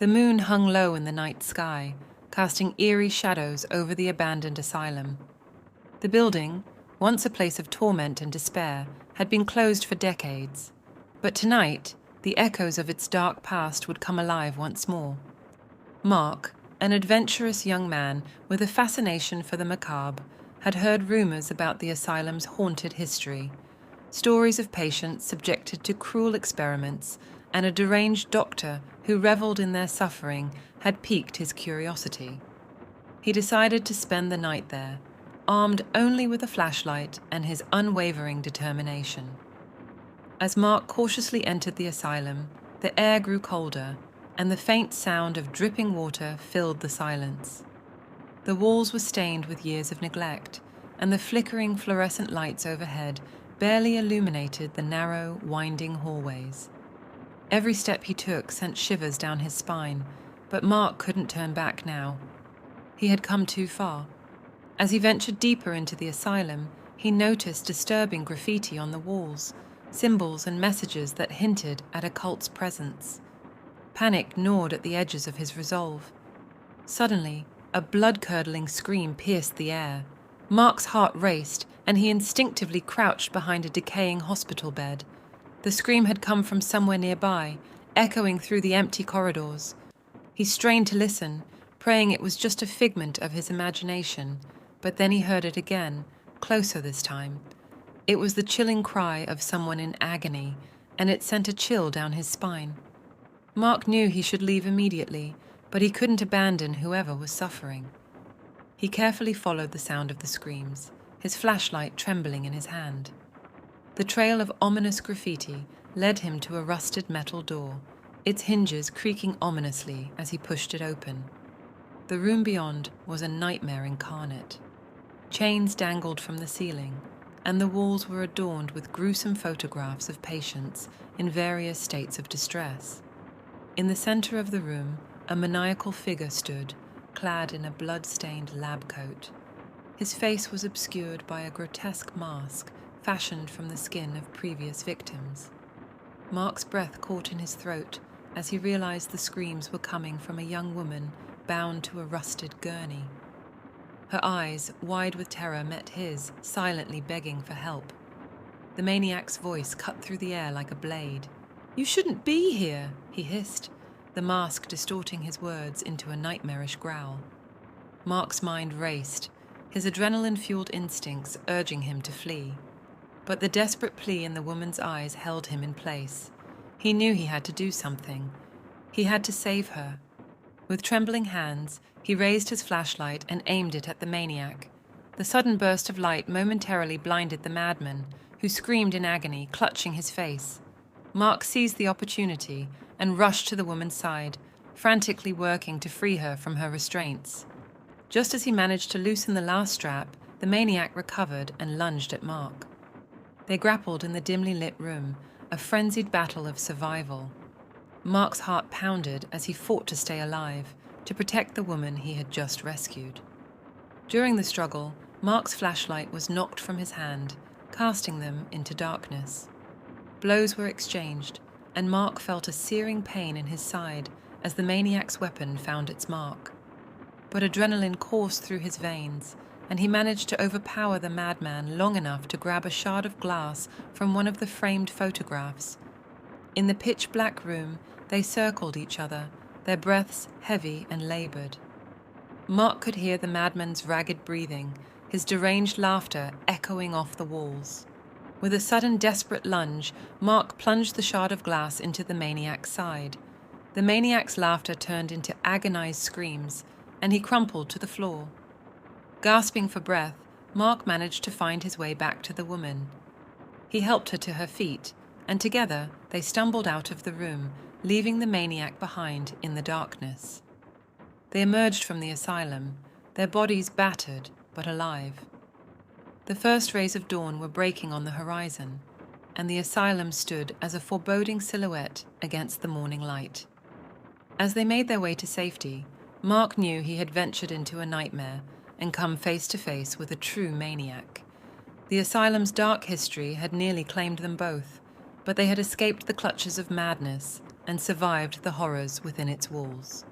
The moon hung low in the night sky, casting eerie shadows over the abandoned asylum. The building, once a place of torment and despair, had been closed for decades. But tonight, the echoes of its dark past would come alive once more. Mark, an adventurous young man with a fascination for the macabre, had heard rumors about the asylum's haunted history, stories of patients subjected to cruel experiments, and a deranged doctor who reveled in their suffering had piqued his curiosity. He decided to spend the night there, armed only with a flashlight and his unwavering determination. As Mark cautiously entered the asylum, the air grew colder, and the faint sound of dripping water filled the silence. The walls were stained with years of neglect, and the flickering fluorescent lights overhead barely illuminated the narrow, winding hallways. Every step he took sent shivers down his spine, but Mark couldn't turn back now. He had come too far. As he ventured deeper into the asylum, he noticed disturbing graffiti on the walls, symbols and messages that hinted at a cult's presence. Panic gnawed at the edges of his resolve. Suddenly, a blood-curdling scream pierced the air. Mark's heart raced, and he instinctively crouched behind a decaying hospital bed. The scream had come from somewhere nearby, echoing through the empty corridors. He strained to listen, praying it was just a figment of his imagination, but then he heard it again, closer this time. It was the chilling cry of someone in agony, and it sent a chill down his spine. Mark knew he should leave immediately, but he couldn't abandon whoever was suffering. He carefully followed the sound of the screams, his flashlight trembling in his hand. The trail of ominous graffiti led him to a rusted metal door, its hinges creaking ominously as he pushed it open. The room beyond was a nightmare incarnate. Chains dangled from the ceiling, and the walls were adorned with gruesome photographs of patients in various states of distress. In the center of the room, a maniacal figure stood, clad in a blood-stained lab coat. His face was obscured by a grotesque mask fashioned from the skin of previous victims. Mark's breath caught in his throat as he realized the screams were coming from a young woman bound to a rusted gurney. Her eyes, wide with terror, met his, silently begging for help. The maniac's voice cut through the air like a blade. "You shouldn't be here," he hissed, the mask distorting his words into a nightmarish growl. Mark's mind raced, his adrenaline-fueled instincts urging him to flee. But the desperate plea in the woman's eyes held him in place. He knew he had to do something. He had to save her. With trembling hands, he raised his flashlight and aimed it at the maniac. The sudden burst of light momentarily blinded the madman, who screamed in agony, clutching his face. Mark seized the opportunity and rushed to the woman's side, frantically working to free her from her restraints. Just as he managed to loosen the last strap, the maniac recovered and lunged at Mark. They grappled in the dimly lit room, a frenzied battle of survival. Mark's heart pounded as he fought to stay alive, to protect the woman he had just rescued. During the struggle, Mark's flashlight was knocked from his hand, casting them into darkness. Blows were exchanged, and Mark felt a searing pain in his side as the maniac's weapon found its mark. But adrenaline coursed through his veins, and he managed to overpower the madman long enough to grab a shard of glass from one of the framed photographs. In the pitch-black room, they circled each other, their breaths heavy and labored. Mark could hear the madman's ragged breathing, his deranged laughter echoing off the walls. With a sudden desperate lunge, Mark plunged the shard of glass into the maniac's side. The maniac's laughter turned into agonized screams, and he crumpled to the floor. Gasping for breath, Mark managed to find his way back to the woman. He helped her to her feet, and together they stumbled out of the room, leaving the maniac behind in the darkness. They emerged from the asylum, their bodies battered but alive. The first rays of dawn were breaking on the horizon, and the asylum stood as a foreboding silhouette against the morning light. As they made their way to safety, Mark knew he had ventured into a nightmare and come face to face with a true maniac. The asylum's dark history had nearly claimed them both, but they had escaped the clutches of madness and survived the horrors within its walls.